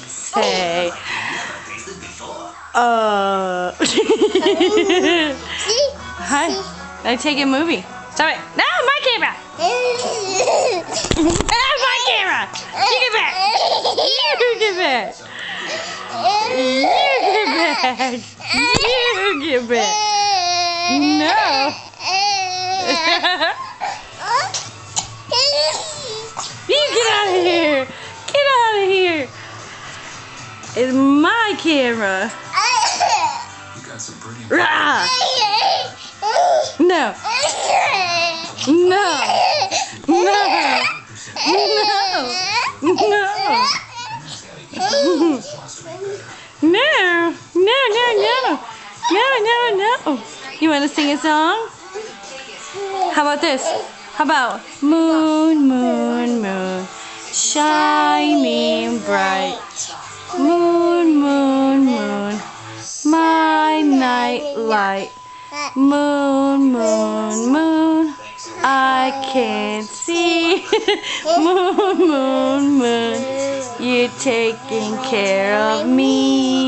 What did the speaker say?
Say, hi. I take a movie. Stop it. No, my camera. My camera. You get back. You get back. You get back. You get back. No. You get out of here. Get out of here. It's my camera. You got some pretty. Rah! No. No. No. No. No. No. You want to sing a song? How about this? How about moon, moon, moon, shining bright. Moon, moon, moon, my night light. Moon, moon, moon, I can't see. Moon, moon, moon, you're taking care of me.